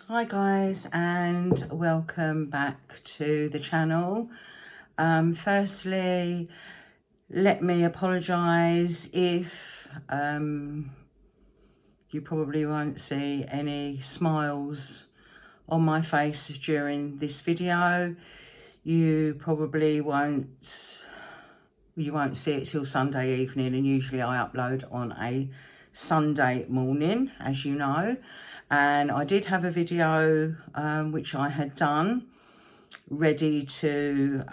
Hi guys, and welcome back to the channel. Firstly, let me apologise if you probably won't see any smiles on my face during this video. You probably won't see it till Sunday evening, and usually I upload on a Sunday morning, as you know. And I did have a video which I had done ready to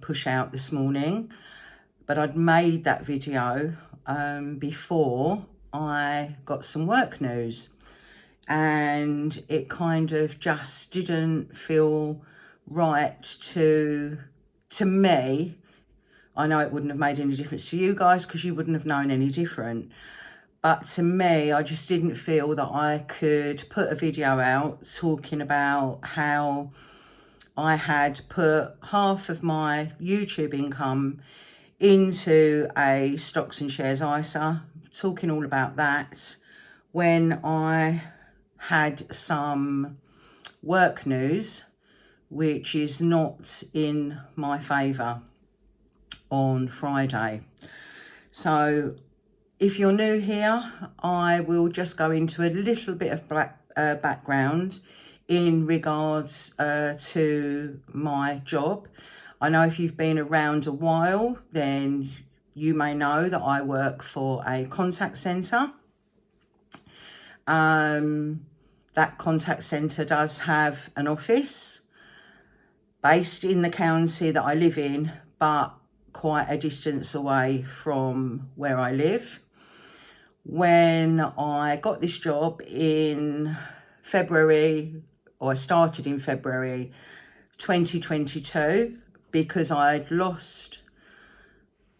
push out this morning, but I'd made that video before I got some work news, and it kind of just didn't feel right to me. I know it wouldn't have made any difference to you guys because you wouldn't have known any different. But to me, I just didn't feel that I could put a video out talking about how I had put half of my YouTube income into a stocks and shares ISA, talking all about that, when I had some work news which is not in my favour on Friday. So if you're new here, I will just go into a little bit of background in regards to my job. I know if you've been around a while, then you may know that I work for a contact centre. That contact centre does have an office based in the county that I live in, but quite a distance away from where I live. When I got this job in February, or I started in February 2022, because I'd lost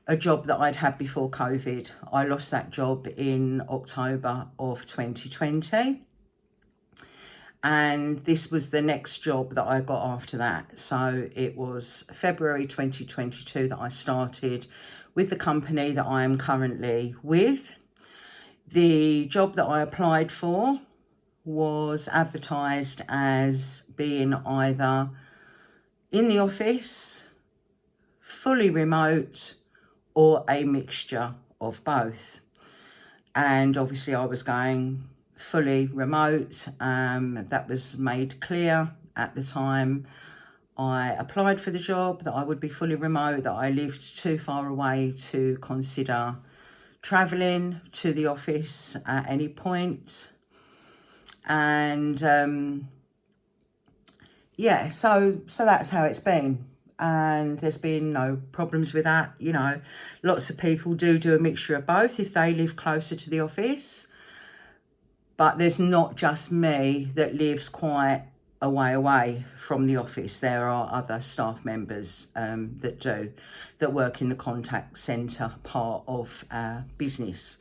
a job that I'd had before COVID. I lost that job in October of 2020. And this was the next job that I got after that. So it was February 2022 that I started with the company that I am currently with. The job that I applied for was advertised as being either in the office, fully remote, or a mixture of both. And obviously I was going fully remote. That was made clear at the time I applied for the job, that I would be fully remote, that I lived too far away to consider travelling to the office at any point. And yeah, so that's how it's been, and there's been no problems with that. You know, lots of people do a mixture of both if they live closer to the office, but there's not just me that lives quite a way away from the office. There are other staff members that work in the contact centre part of our business,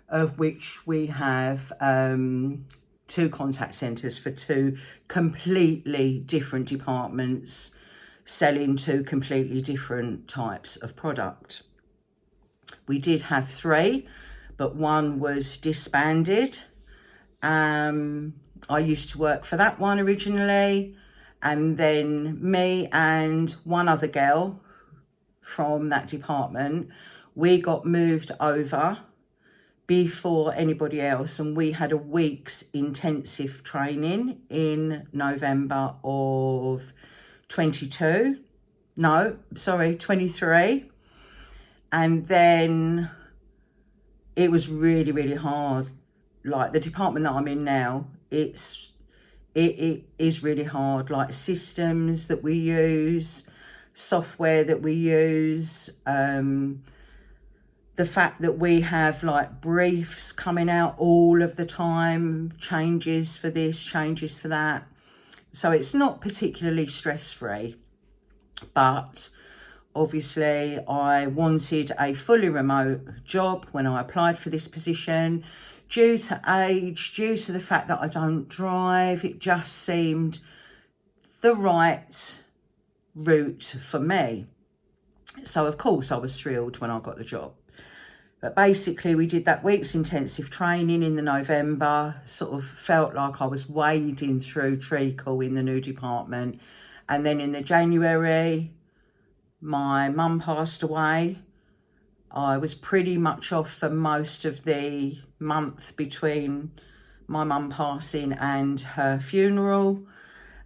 of which we have two contact centres for two completely different departments selling two completely different types of product. We did have three, but one was disbanded. I used to work for that one originally, and then me and one other girl from that department, we got moved over before anybody else, and we had a week's intensive training in November of 23, and then it was really hard. Like the department that I'm in now, it is really hard. Like systems that we use, software that we use, the fact that we have like briefs coming out all of the time, changes for this, changes for that. So it's not particularly stress-free, but obviously I wanted a fully remote job when I applied for this position. Due to age, due to the fact that I don't drive, it just seemed the right route for me. So of course I was thrilled when I got the job. But basically we did that week's intensive training in the November, sort of felt like I was wading through treacle in the new department. And then in the January, my mum passed away. I was pretty much off for most of the month between my mum passing and her funeral.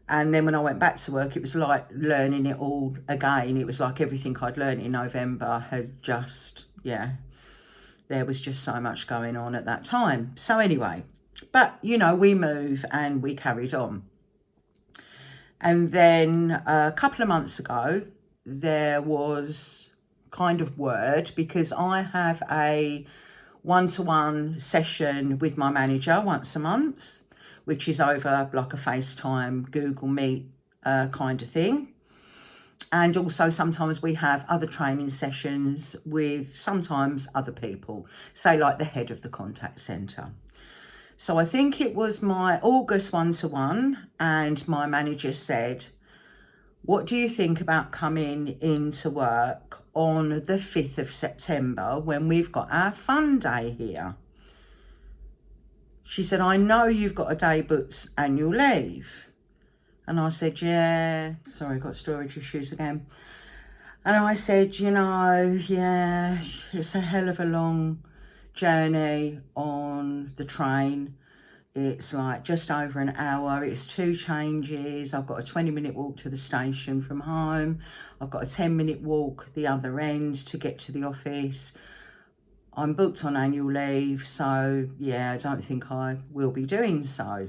And then when I went back to work, it was like learning it all again. It was like everything I'd learned in November had just, yeah, there was just so much going on at that time. So anyway, but you know, we move and we carried on. And then a couple of months ago, there was kind of word, because I have a one-to-one session with my manager once a month, which is over like a FaceTime, Google Meet kind of thing. And also sometimes we have other training sessions with sometimes other people, say like the head of the contact centre. So I think it was my August one-to-one, and my manager said, what do you think about coming into work on the 5th of September when we've got our fun day here? She said, I know you've got a day booked annual leave. And I said, yeah, sorry, got storage issues again. And I said, you know, yeah, it's a hell of a long journey on the train. It's like just over an hour. It's 2 changes. I've got a 20-minute walk to the station from home. I've got a 10-minute walk the other end to get to the office. I'm booked on annual leave, so yeah, I don't think I will be doing so.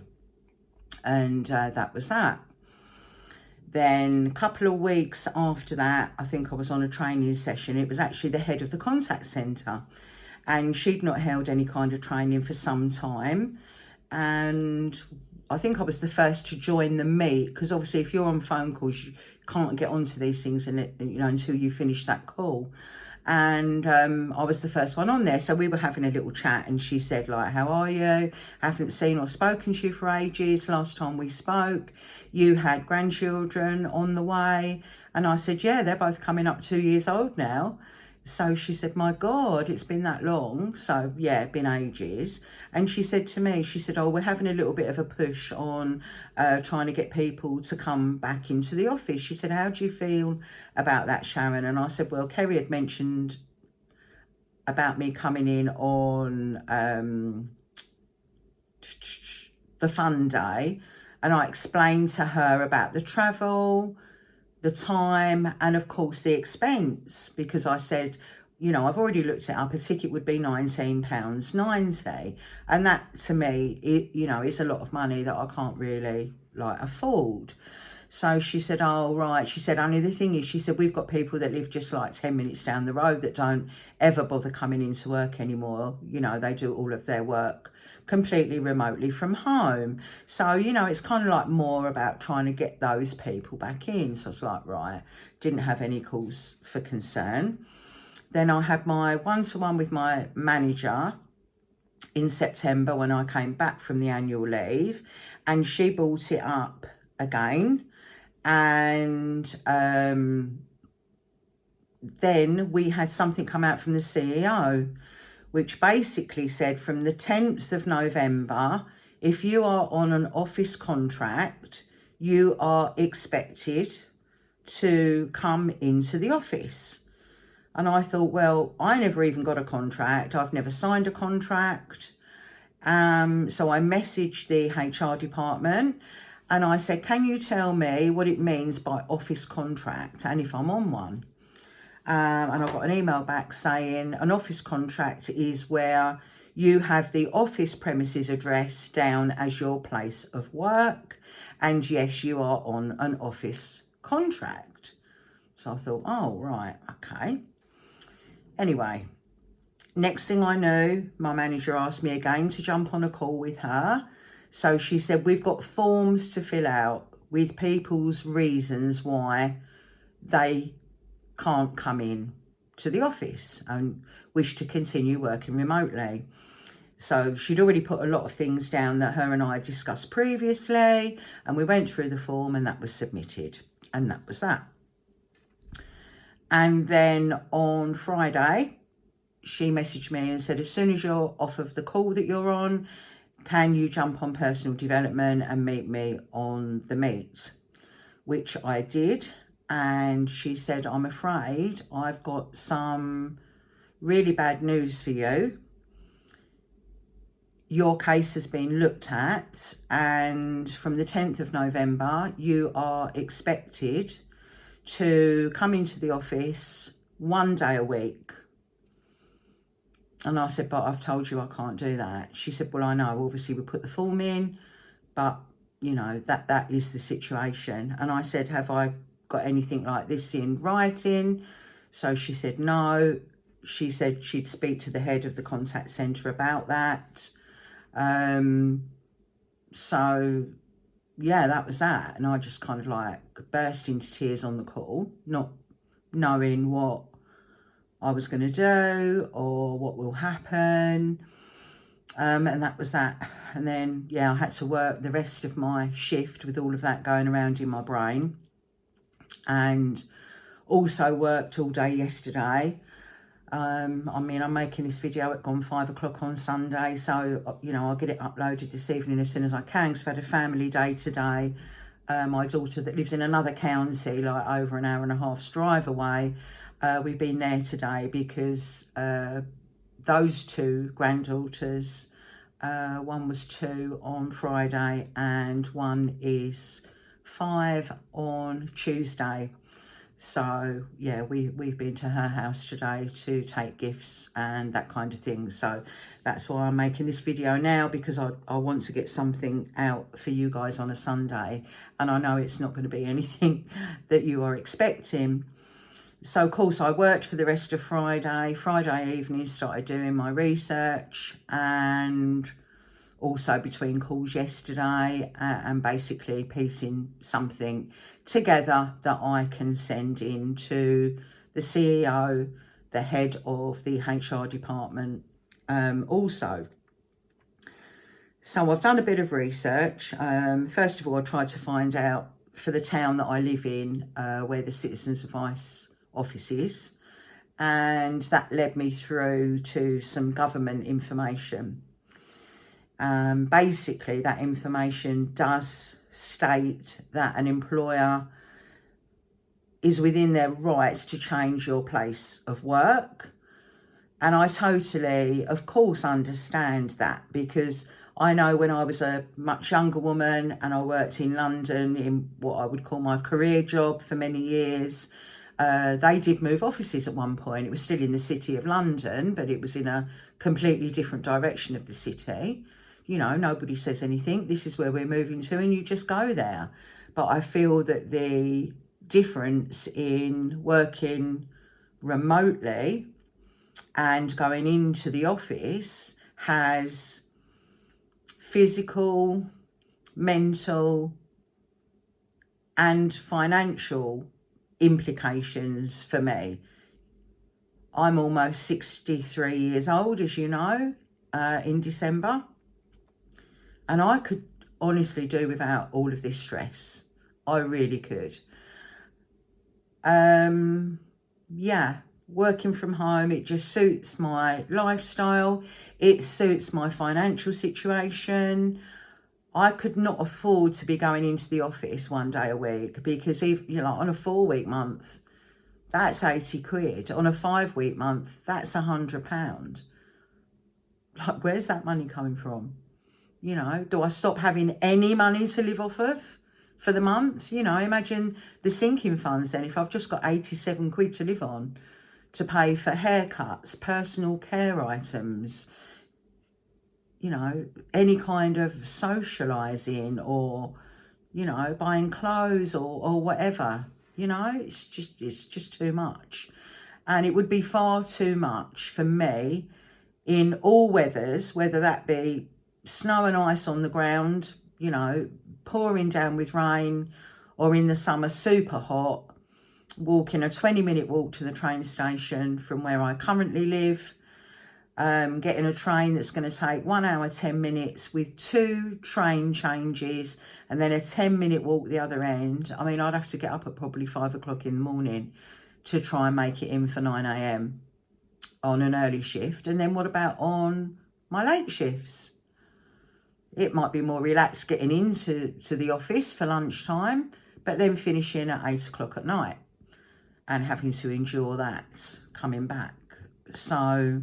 And that was that. Then a couple of weeks after that, I think I was on a training session. It was actually the head of the contact centre, and she'd not held any kind of training for some time. And I think I was the first to join the meet, because obviously if you're on phone calls, you can't get onto these things until you finish that call. And I was the first one on there, so we were having a little chat, and she said, like, how are you? Haven't seen or spoken to you for ages. Last time we spoke, you had grandchildren on the way. And I said, yeah, they're both coming up 2 years old now. So she said, my God, it's been that long. So yeah, been ages. And she said to me, she said, oh, we're having a little bit of a push on trying to get people to come back into the office. She said, how do you feel about that, Sharon? And I said, well, Kerry had mentioned about me coming in on the fun day. And I explained to her about the travel, the time, and of course the expense, because I said, you know, I've already looked it up, a ticket would be £19.90, and that to me, you know, is a lot of money that I can't really like afford. So she said, oh right, she said, only the thing is, she said, we've got people that live just like 10 minutes down the road that don't ever bother coming into work anymore. You know, they do all of their work completely remotely from home. So, you know, it's kind of like more about trying to get those people back in. So I was like, right, didn't have any cause for concern. Then I had my one-to-one with my manager in September when I came back from the annual leave, and she brought it up again. And then we had something come out from the CEO, which basically said from the 10th of November, if you are on an office contract, you are expected to come into the office. And I thought, well, I never even got a contract. I've never signed a contract. So I messaged the HR department and I said, can you tell me what it means by office contract and if I'm on one? And I got an email back saying an office contract is where you have the office premises address down as your place of work. And yes, you are on an office contract. So I thought, oh, right, okay. Anyway, next thing I knew, my manager asked me again to jump on a call with her. So she said, we've got forms to fill out with people's reasons why they can't come in to the office and wish to continue working remotely. So she'd already put a lot of things down that her and I discussed previously, and we went through the form and that was submitted, and that was that. And then on Friday, she messaged me and said, as soon as you're off of the call that you're on, can you jump on personal development and meet me on the meet? Which I did. And she said, I'm afraid I've got some really bad news for you. Your case has been looked at, and from the 10th of November, you are expected to come into the office 1 day a week. And I said, but I've told you I can't do that. She said, well, I know, obviously we put the form in, but you know, that is the situation. And I said, have I got anything like this in writing? So she said, no. She said she'd speak to the head of the contact centre about that. So yeah, that was that. And I just kind of like burst into tears on the call, not knowing what I was going to do or what will happen. And that was that. And then, yeah, I had to work the rest of my shift with all of that going around in my brain. And also worked all day yesterday. I mean, I'm making this video at gone 5 o'clock on Sunday. So, you know, I'll get it uploaded this evening as soon as I can. Because I've had a family day today. My daughter that lives in another county, like over an hour and a half's drive away. We've been there today because those two granddaughters, one was 2 on Friday and one is 5 on Tuesday. So yeah, we've been to her house today to take gifts and that kind of thing. So that's why I'm making this video now, because I want to get something out for you guys on a Sunday, and I know it's not going to be anything that you are expecting. So of course I worked for the rest of Friday evening, started doing my research, and also between calls yesterday, and basically piecing something together that I can send in to the CEO, the head of the HR department also. So I've done a bit of research. First of all, I tried to find out for the town that I live in where the Citizens Advice office is, and that led me through to some government information. Basically, that information does state that an employer is within their rights to change your place of work. And I totally, of course, understand that, because I know when I was a much younger woman and I worked in London in what I would call my career job for many years, they did move offices at one point. It was still in the city of London, but it was in a completely different direction of the city. You know, nobody says anything. This is where we're moving to, and you just go there. But I feel that the difference in working remotely and going into the office has physical, mental, and financial implications for me. I'm almost 63 years old, as you know, in December. And I could honestly do without all of this stress. I really could. Yeah, working from home, it just suits my lifestyle. It suits my financial situation. I could not afford to be going into the office 1 day a week, because if, you know, on a 4-week month, that's 80 quid. On a 5-week month, that's £100. Like, where's that money coming from? You know, do I stop having any money to live off of for the month? You know, imagine the sinking funds then, if I've just got 87 quid to live on to pay for haircuts, personal care items, you know, any kind of socialising, or, you know, buying clothes or whatever. You know, it's just too much. And it would be far too much for me in all weathers, whether that be snow and ice on the ground, you know, pouring down with rain, or in the summer super hot, walking a 20-minute walk to the train station from where I currently live, getting a train that's going to take 1 hour 10 minutes with 2 train changes, and then a 10-minute walk the other end. I mean, I'd have to get up at probably 5 o'clock in the morning to try and make it in for 9 a.m. on an early shift, and then what about on my late shifts? It might be more relaxed getting into the office for lunchtime, but then finishing at 8 o'clock at night and having to endure that coming back. So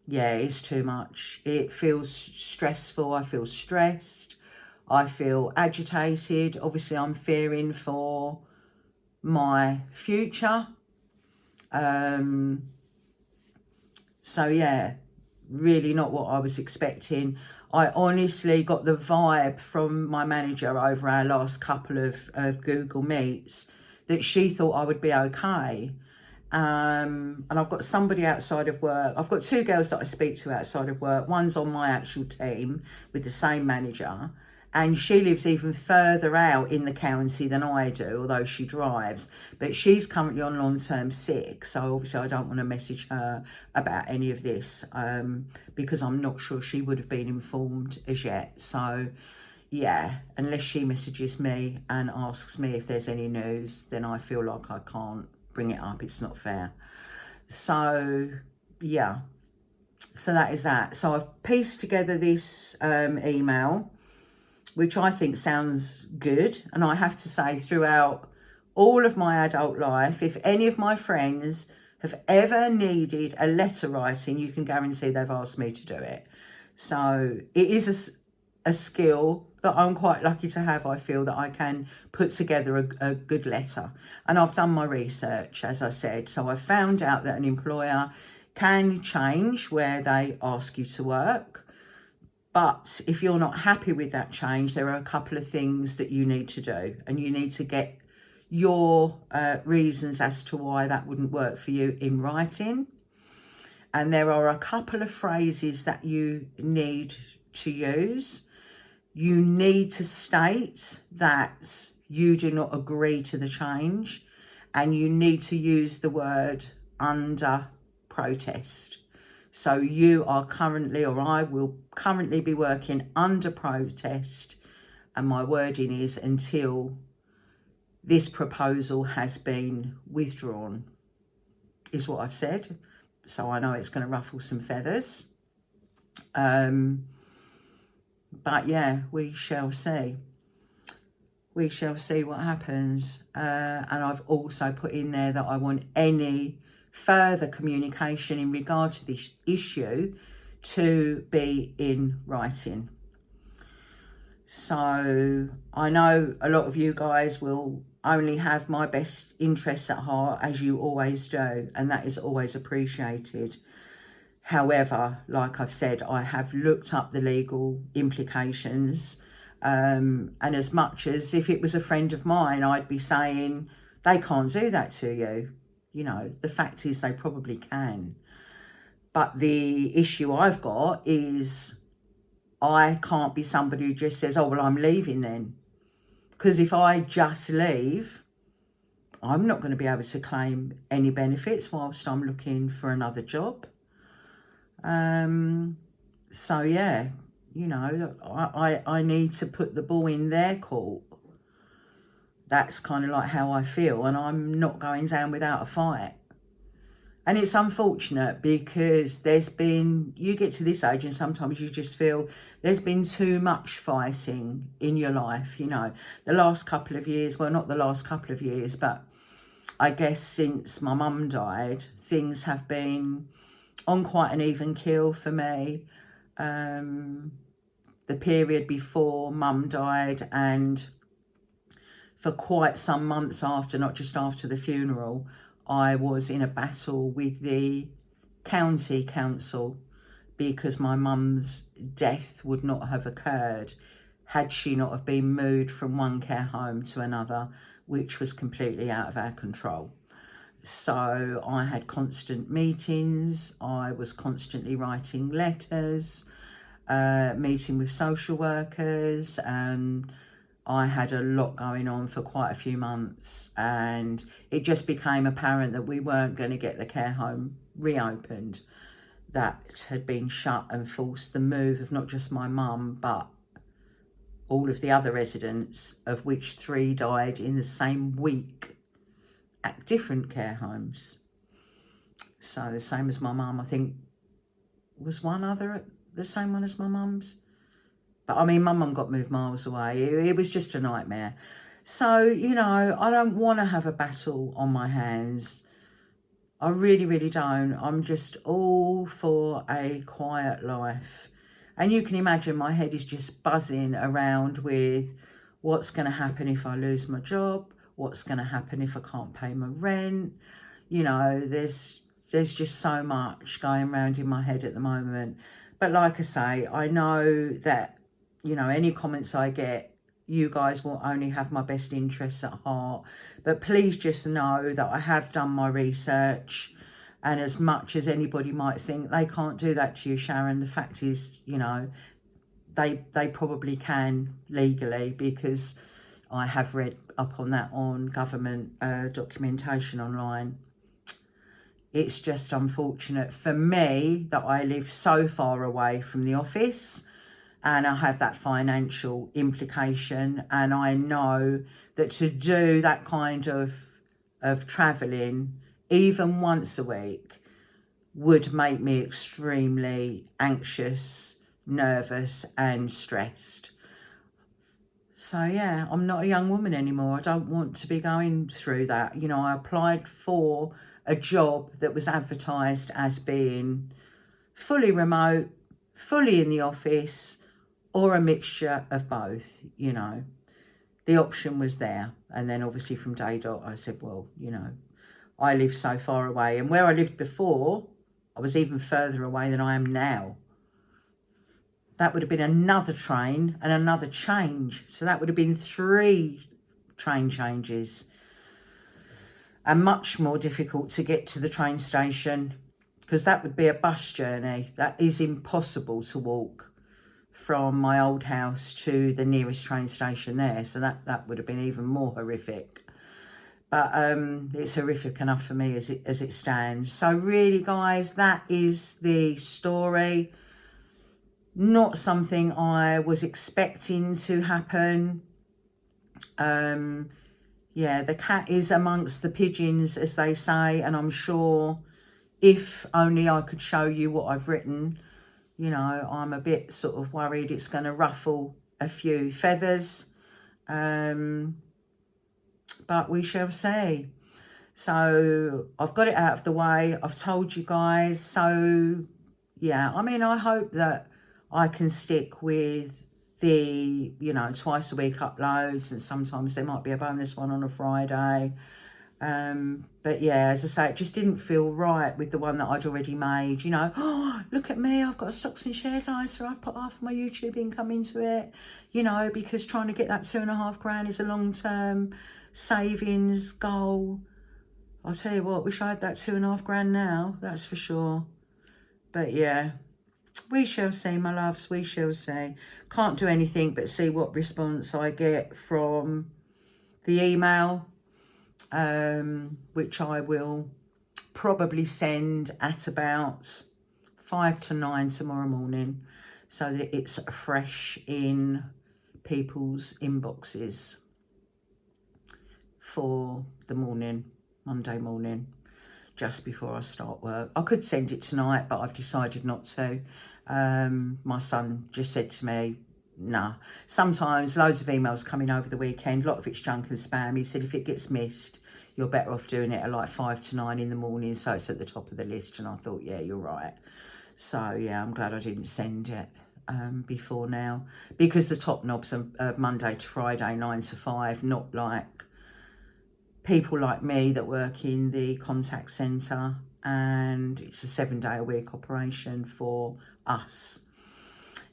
yeah, it's too much. It feels stressful. I feel stressed. I feel agitated. Obviously, I'm fearing for my future. So yeah, really not what I was expecting. I honestly got the vibe from my manager over our last couple of Google Meets that she thought I would be okay. And I've got somebody outside of work. I've got two girls that I speak to outside of work. One's on my actual team with the same manager, and she lives even further out in the county than I do, although she drives. But she's currently on long-term sick, so obviously I don't want to message her about any of this because I'm not sure she would have been informed as yet. So yeah, unless she messages me and asks me if there's any news, then I feel like I can't bring it up. It's not fair. So yeah, so that is that. So I've pieced together this email, which I think sounds good. And I have to say, throughout all of my adult life, if any of my friends have ever needed a letter writing, you can guarantee they've asked me to do it. So it is a skill that I'm quite lucky to have. I feel that I can put together a good letter. And I've done my research, as I said. So I found out that an employer can change where they ask you to work. But if you're not happy with that change, there are a couple of things that you need to do. And you need to get your reasons as to why that wouldn't work for you in writing. And there are a couple of phrases that you need to use. You need to state that you do not agree to the change, and you need to use the word under protest. So you are currently, or I will currently be working under protest, and my wording is until this proposal has been withdrawn, is what I've said. So I know it's going to ruffle some feathers. But yeah, we shall see. We shall see what happens. And I've also put in there that I want any further communication in regard to this issue to be in writing. So I know a lot of you guys will only have my best interests at heart, as you always do, and that is always appreciated. However, like I've said, I have looked up the legal implications, and as much as if it was a friend of mine, I'd be saying they can't do that to you. You know, the fact is they probably can. But the issue I've got is I can't be somebody who just says, oh, well, I'm leaving then. Because if I just leave, I'm not going to be able to claim any benefits whilst I'm looking for another job. So yeah, you know, I need to put the ball in their court. That's kind of like how I feel, and I'm not going down without a fight. And it's unfortunate because there's been, you get to this age and sometimes you just feel there's been too much fighting in your life, you know. The last couple of years, well, not the last couple of years, but I guess since my mum died, things have been on quite an even keel for me. The period before mum died and for quite some months after, not just after the funeral, I was in a battle with the county council because my mum's death would not have occurred had she not have been moved from one care home to another, which was completely out of our control. So I had constant meetings, I was constantly writing letters, meeting with social workers, and I had a lot going on for quite a few months, and it just became apparent that we weren't going to get the care home reopened. That had been shut and forced the move of not just my mum, but all of the other residents, of which 3 died in the same week at different care homes. So the same as my mum. I think was one other the same one as my mum's. But I mean, my mum got moved miles away. It was just a nightmare. So, you know, I don't want to have a battle on my hands. I really, really don't. I'm just all for a quiet life. And you can imagine my head is just buzzing around with what's going to happen if I lose my job, what's going to happen if I can't pay my rent. You know, there's just so much going around in my head at the moment. But like I say, I know that, you know, any comments I get, you guys will only have my best interests at heart. But please just know that I have done my research. And as much as anybody might think they can't do that to you, Sharon, the fact is, you know, they probably can legally, because I have read up on that on government documentation online. It's just unfortunate for me that I live so far away from the office, and I have that financial implication, and I know that to do that kind of travelling even once a week would make me extremely anxious, nervous and stressed. So yeah, I'm not a young woman anymore. I don't want to be going through that. You know, I applied for a job that was advertised as being fully remote, fully in the office, or a mixture of both, you know. The option was there. And then obviously from day dot, I said, well, you know, I live so far away. And where I lived before, I was even further away than I am now. That would have been another train and another change. So that would have been 3 train changes. And much more difficult to get to the train station, because that would be a bus journey. That is impossible to walk from my old house to the nearest train station there. So that would have been even more horrific. But it's horrific enough for me as it stands. So really, guys, that is the story. Not something I was expecting to happen. Yeah, the cat is amongst the pigeons, as they say, and I'm sure if only I could show you what I've written, you know, I'm a bit sort of worried it's going to ruffle a few feathers. But we shall see. So I've got it out of the way. I've told you guys. So yeah, I mean, I hope that I can stick with the, you know, twice a week uploads, and sometimes there might be a bonus one on a Friday. But yeah, as I say, it just didn't feel right with the one that I'd already made. You know, oh, look at me, I've got a stocks and shares ISA, I've put half of my YouTube income into it, you know, because trying to get that 2.5 grand is a long-term savings goal. I'll tell you what, wish I had that 2.5 grand now, that's for sure. But yeah, we shall see, my loves, we shall see. Can't do anything but see what response I get from the email, which I will probably send at about 5 to 9 tomorrow morning, so that it's fresh in people's inboxes for the morning, Monday morning, just before I start work. I could send it tonight, but I've decided not to. My son just said to me, nah. Sometimes loads of emails coming over the weekend, a lot of it's junk and spam. He said if it gets missed, you're better off doing it at like 5 to 9 in the morning, so it's at the top of the list. And I thought, yeah, you're right. So yeah, I'm glad I didn't send it before now, because the top knobs are Monday to Friday, 9 to 5, not like people like me that work in the contact centre, and it's a 7-day-a-week operation for us.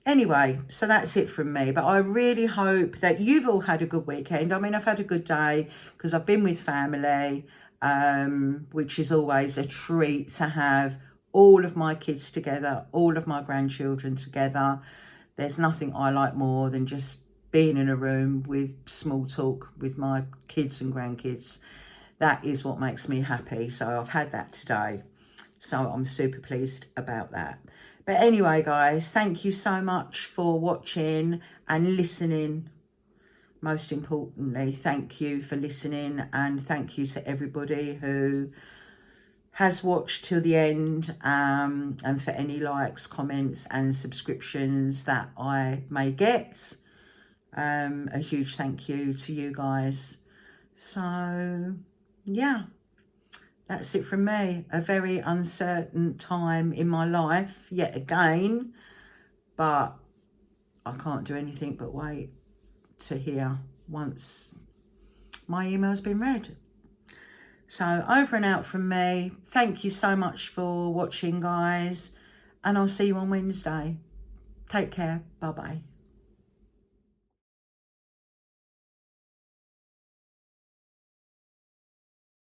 Anyway, so that's it from me. But I really hope that you've all had a good weekend. I mean, I've had a good day because I've been with family, which is always a treat to have all of my kids together, all of my grandchildren together. There's nothing I like more than just being in a room with small talk with my kids and grandkids. That is what makes me happy. So I've had that today. So I'm super pleased about that. But anyway, guys, thank you so much for watching and listening. Most importantly, thank you for listening, and thank you to everybody who has watched till the end, and for any likes, comments and subscriptions that I may get. A huge thank you to you guys. So yeah, that's it from me. A very uncertain time in my life yet again, but I can't do anything but wait to hear once my email's been read. So over and out from me. Thank you so much for watching, guys, and I'll see you on Wednesday. Take care. Bye bye.